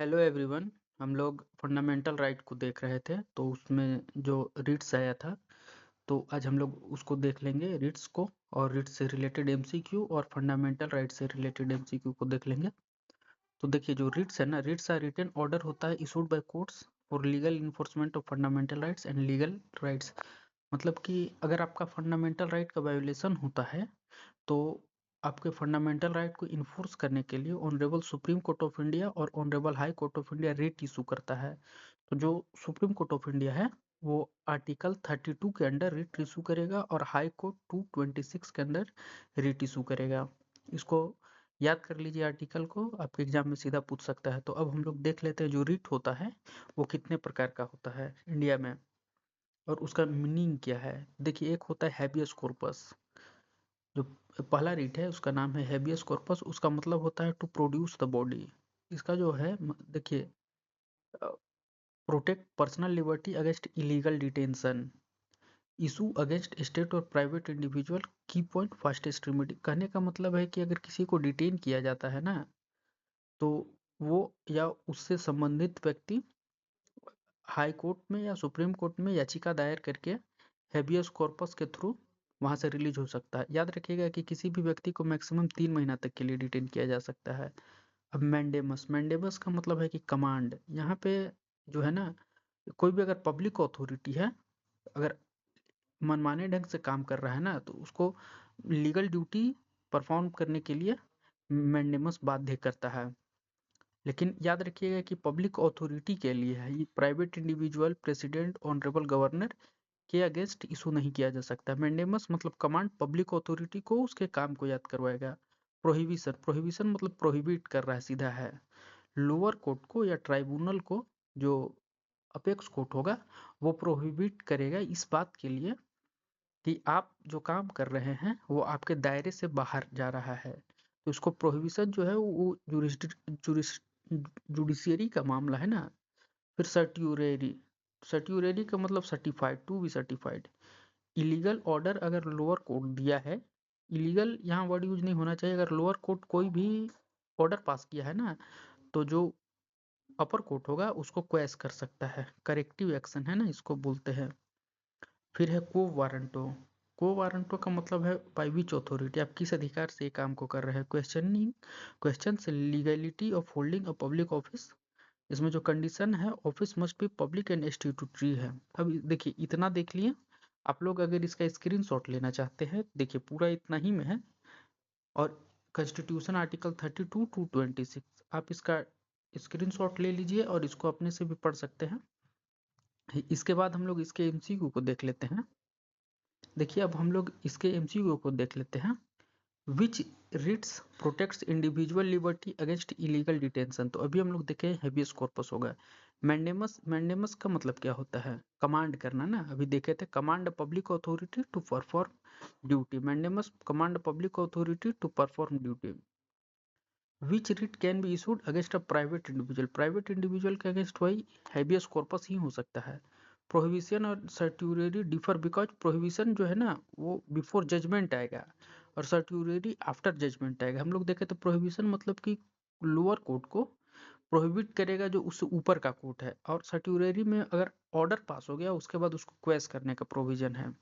Hello everyone. हम लोग fundamental right को देख रहे थे, तो उसमें जो रिट्स आया था, तो आज हम लोग उसको देख लेंगे, रिट्स को, और रिट्स से रिलेटेड एमसीक्यू और फंडामेंटल राइट से रिलेटेड एमसीक्यू को देख लेंगे। तो देखिए, जो रिट्स है ना, रिट्स आर रिटन ऑर्डर होता है issued by courts for legal enforcement of fundamental rights and legal rights. मतलब कि अगर आपका फंडामेंटल राइट का वायोलेशन होता है, तो आपके फंडामेंटल राइट को इन्फोर्स करने के लिए honourable supreme court of India और honourable high court of India writ issue करता है। तो जो सुप्रीम कोर्ट ऑफ इंडिया है, वो आर्टिकल 32 के अंडर रिट इशू करेगा और हाई कोर्ट 226 के अंदर रिट इशू करेगा। इसको याद कर लीजिए, आर्टिकल को आपके एग्जाम में सीधा पूछ सकता है। तो अब हम लोग देख लेते हैं जो रिट होता है वो कितने प्रकार का होता है इंडिया में और उसका मीनिंग क्या है। देखिए, एक होता है हैबियस कॉर्पस। जो पहला रीट है उसका नाम है हेबियस कॉर्पस। उसका मतलब होता है टू प्रोड्यूस द बॉडी। इसका जो है देखिए, protect personal liberty against illegal detention, issue against state और प्राइवेट इंडिविजुअल, की पॉइंट फर्स्ट एक्सट्रीमिटी। कहने का मतलब है कि अगर किसी को डिटेन किया जाता है ना, तो वो या उससे संबंधित व्यक्ति हाई कोर्ट में या सुप्रीम कोर्ट में याचिका दायर करके हेबियस कॉर्पस के थ्रू वहां से रिलीज हो सकता है। याद रखिएगा कि किसी भी व्यक्ति को मैक्सिमम 3 महीना तक के लिए डिटेन किया जा सकता है। अब मैंडेमस, मैंडेमस का मतलब है कि कमांड। यहाँ पे जो है ना, कोई भी अगर पब्लिक अथॉरिटी है, अगर मनमाने ढंग से काम कर रहा है ना, तो उसको लीगल ड्यूटी परफॉर्म करने के लिए मैंडेमस बाध्य करता है। लेकिन याद रखिएगा कि पब्लिक अथॉरिटी के लिए है, ये private individual, president, honourable governor के अगेंस्ट इशू नहीं किया जा सकता। मैंडेमस मतलब कमांड पब्लिक अथॉरिटी को उसके काम को याद करवाएगा। प्रोहिबिशन, प्रोहिबिशन मतलब प्रोहिबिट कर रहा है, सीधा है। लोअर कोर्ट को या ट्राइब्यूनल को, जो अपेक्स कोर्ट होगा, वो प्रोहिबिट करेगा इस बात के लिए कि आप जो काम कर रहे हैं वो आपके दायरे से बाहर जा रहा है। तो उसको प्रोहिबिशन जो है वो जुडिशियरी का मामला है ना। फिर सर्ट्यूरेरी, सर्ट्यूरेरी का मतलब certified, to be certified. Illegal order अगर लोअर कोर्ट दिया है, इलीगल यहाँ वर्ड यूज नहीं होना चाहिए। अगर लोअर कोर्ट कोई भी ऑर्डर पास किया है ना, तो जो अपर कोर्ट होगा उसको क्वेश कर सकता है। करेक्टिव एक्शन है ना, इसको बोलते हैं। फिर है को वारंटो। को वारंटो का मतलब है बाय विच अथॉरिटी, आप किस अधिकार से ये काम को कर रहे हैं। Questioning, question legality of holding a public office. इसमें जो कंडीशन है, office must be public and statutory है। अब देखिए, इतना देख लिए। आप लोग अगर इसका स्क्रीनशॉट लेना चाहते हैं, देखिए पूरा इतना ही में है। और कॉन्स्टिट्यूशन आर्टिकल 32 टू 26, आप इसका स्क्रीनशॉट ले लीजिए और इसको अपने से भी पढ़ सकते हैं। इसके बाद हम लोग इसके एमसीक्यू को देख लेते हैं। देखिए, अब हम लोग इसके एमसीक्यू को देख लेते हैं। Which writs protects individual liberty against illegal detention. तो अभी हम लोग देखे हेबियस कॉर्पस होगा। मैंडेमस, मैंडेमस का मतलब क्या होता है, कमांड करना ना। अभी देखे थे command public authority to perform duty. Mandamus command public authority to perform duty. Which writ can be issued against a private individual, private individual के अगेंस्ट वही हेबियस कॉर्पस ही हो सकता है। प्रोहिबिशन और सर्ट्यूरेरी डिफर बिकॉज प्रोहिबिशन जो है ना, वो बिफोर जजमेंट आएगा और सर्ट्यूरेरी आफ्टर जजमेंट आएगा। हम लोग देखे तो प्रोहिबिशन मतलब कि लोअर कोर्ट को प्रोहिबिट करेगा जो उससे ऊपर का कोर्ट है, और सर्ट्यूरेरी में अगर ऑर्डर पास हो गया उसके बाद उसको क्वेश करने का प्रोविजन है।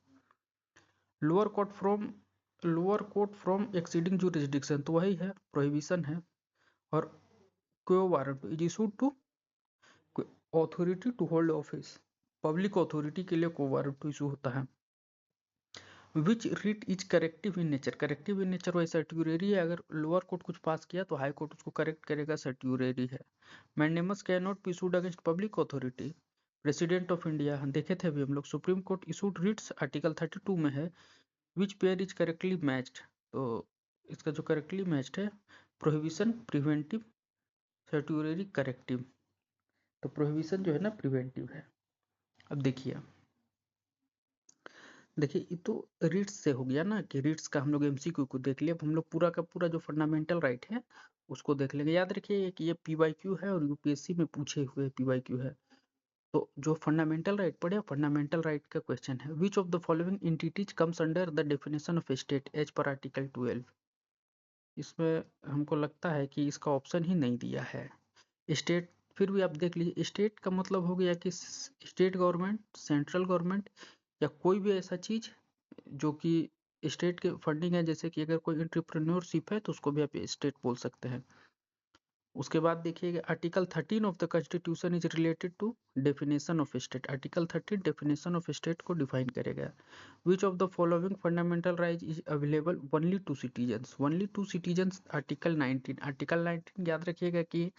Lower court from exceeding jurisdiction, तो वही है, प्रोहिबिशन है। और quo warranto is issued to authority to hold office, public authority के लिए को वारंट इशू होता है। Which writ is corrective in nature, corrective in nature वही सर्ट्यूरेरी है। अगर लोअर कोर्ट कुछ पास किया तो हाई कोर्ट उसको करेक्ट करेगा, सर्ट्यूरेरी है। Mandamus can not be issued against public authority. President of India देखे थे अभी हम लोग। Supreme court issued writs article 32 में है। Which pair is correctly matched, तो इसका जो करेक्टली मैच्ड है, प्रोहिबिशन प्रिवेंटिव, सर्ट्यूरेरी करेक्टिव। तो प्रोहिबिशन जो है ना प्रिवेंटिव है। अब देखिए, देखिए ये तो रीट्स से हो गया ना, कि रीट्स का हम लोग एमसीक्यू को देख लिया। अब हम लोग पूरा का पूरा जो फंडामेंटल राइट है उसको देख लेंगे। याद रखिए कि ये पीवाईक्यू है और यूपीएससी में पूछे हुए पीवाईक्यू है। तो जो फंडामेंटल राइट पढ़े, फंडामेंटल राइट का क्वेश्चन है, which of the following entities comes under the definition of state as per article 12। इसमें हमको लगता है कि इसका ऑप्शन ही नहीं दिया है। स्टेट फिर भी आप देख लीजिए, स्टेट का मतलब हो गया कि स्टेट गवर्नमेंट, सेंट्रल गवर्नमेंट या कोई भी ऐसा चीज जो कि स्टेट के फंडिंग है, जैसे कि अगर कोई एंटरप्रेन्योरशिप है तो उसको भी आप स्टेट बोल सकते हैं। उसके बाद देखिएगा article 13 of the constitution is related to definition of state. Article 13 definition of state को डिफाइन करेगा। Which of the following fundamental right is available only to citizens, only to citizens. Article 19, article 19 याद रखिएगा कि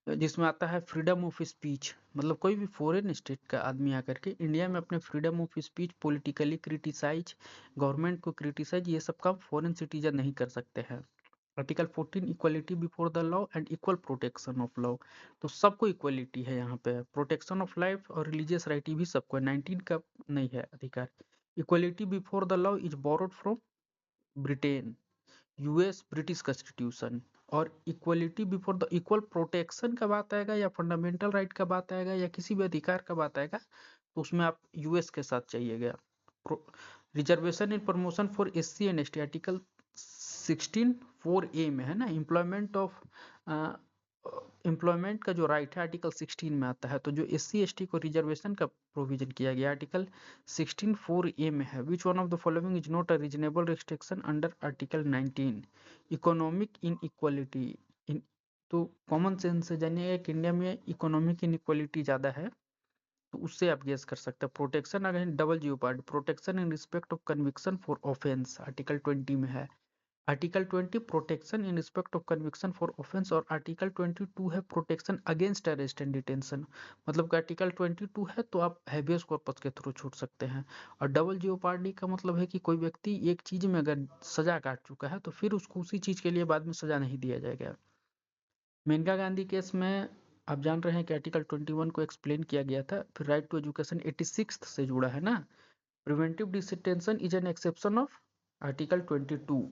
जिसमें आता है freedom of speech, मतलब कोई भी फॉरेन स्टेट का आदमी आकर के इंडिया में अपने freedom of speech, politically criticise, government को क्रिटिसाइज, ये सब काम फॉरेन सिटीजन नहीं कर सकते हैं। Article 14 equality before the law and equal protection of law, तो सबको इक्वलिटी है यहाँ पे। प्रोटेक्शन ऑफ लाइफ और रिलीजियस राइट भी सबको है, 19 का नहीं है अधिकार। Equality before the law is borrowed from Britain, US British constitution. और equality before the, equal protection का बात आएगा या फंडामेंटल राइट का बात आएगा या किसी भी अधिकार का बात आएगा तो उसमें आप यूएस के साथ चाहिएगा। Reservation in promotion for SC and ST, article 16 4A में है ना, एम्प्लॉयमेंट ऑफ एम्प्लॉयमेंट का जो राइट है आर्टिकल 16 में आता है। तो जो एससी एसटी को रिजर्वेशन का प्रोविजन किया गया आर्टिकल 16 4A में है। Which one of the following is not a reasonable restriction under article 19, economic inequality. तो कॉमन सेंस से जानिएगा कि इंडिया में इकोनॉमिक इनइक्वालिटी ज़्यादा है, तो उससे आप गेस कर सकते हैं। Protection against double jeopardy, protection in respect of conviction for offence, article 20 में है। Article 20 protection in respect of conviction for offence, और आर्टिकल 22 है protection against arrest and detention. मतलब कि आर्टिकल 22 है तो आप हैबियस कॉर्पस के थ्रू छूट सकते हैं। और डबल जियोपार्डी का मतलब है कि कोई व्यक्ति एक चीज में अगर सजा काट चुका है तो फिर उसको उसी चीज के लिए बाद में सजा नहीं दिया जाएगा। मेनका गांधी केस में आप जान रहे हैं कि आर्टिकल 21 को एक्सप्लेन किया गया था। फिर राइट टू एजुकेशन 86 से जुड़ा है ना। Preventive detention is an exception of article 22।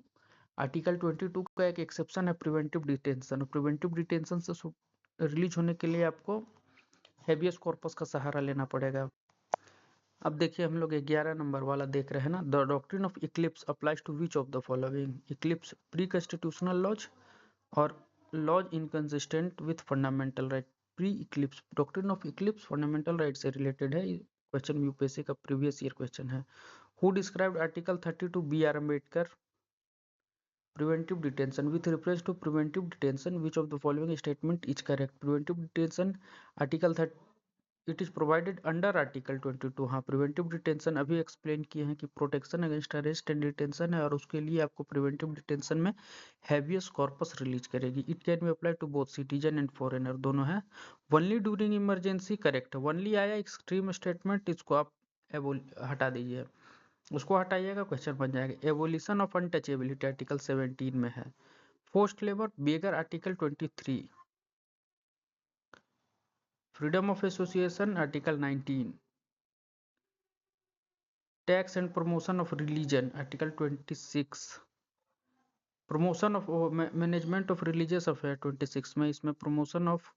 Article 22 का एक एक्सेप्शन है प्रिवेंटिव डिटेंशन। प्रिवेंटिव डिटेंशन से रिलीज होने के लिए आपको हेबियस कॉर्पस का सहारा लेना पड़ेगा। अब देखिए हम लोग 11 नंबर वाला देख रहे हैं ना। The doctrine of eclipse applies to which of the following. Eclipse pre constitutional laws और laws inconsistent with fundamental right. Pre eclipse, doctrine of eclipse fundamental right से रिलेटेड है। क्वेश्चन यूपीएससी का प्रीवियस ईयर क्वेश्चन है। Who described article 32 B R Ambedkar preventive detention with reference to preventive detention which of the following statement is correct। preventive detention article 30 it is provided under article 22। हाँ preventive detention अभी explain किए हैं कि protection against arrest and detention है और उसके लिए आपको प्रिवेंटिव डिटेंशन में हैबियस कॉर्पस रिलीज करेगी। It can be apply to both citizen and foreigner, दोनों है। Only during emergency correct, only आया एक्सट्रीम स्टेटमेंट, इसको आप हटा दीजिए, उसको हटाइएगा, क्वेश्चन बन जाएगा। एवोल्यूशन ऑफ अनटचेबिलिटी आर्टिकल 17 में है। Forced labour beggar article 23। Freedom of association article 19। Tax and promotion of religion article 26। Promotion of management of religious affair 26 में, इसमें promotion of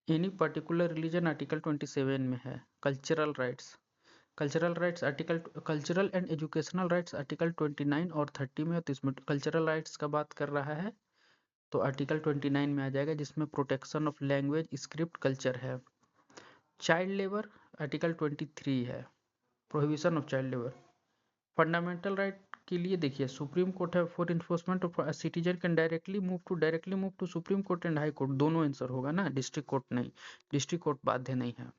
any particular religion article 27 में है। Cultural rights, cultural rights article, cultural and educational rights article 29 और 30 में, तो इसमें cultural rights का बात कर रहा है तो आर्टिकल 29 में आ जाएगा जिसमें protection of language script culture है। चाइल्ड लेबर आर्टिकल 23 है, prohibition of child labour. Fundamental right के लिए देखिए सुप्रीम कोर्ट है for enforcement of citizen can directly move to supreme court and high court, दोनों आंसर होगा ना, डिस्ट्रिक्ट कोर्ट नहीं, डिस्ट्रिक्ट कोर्ट बाध्य नहीं है।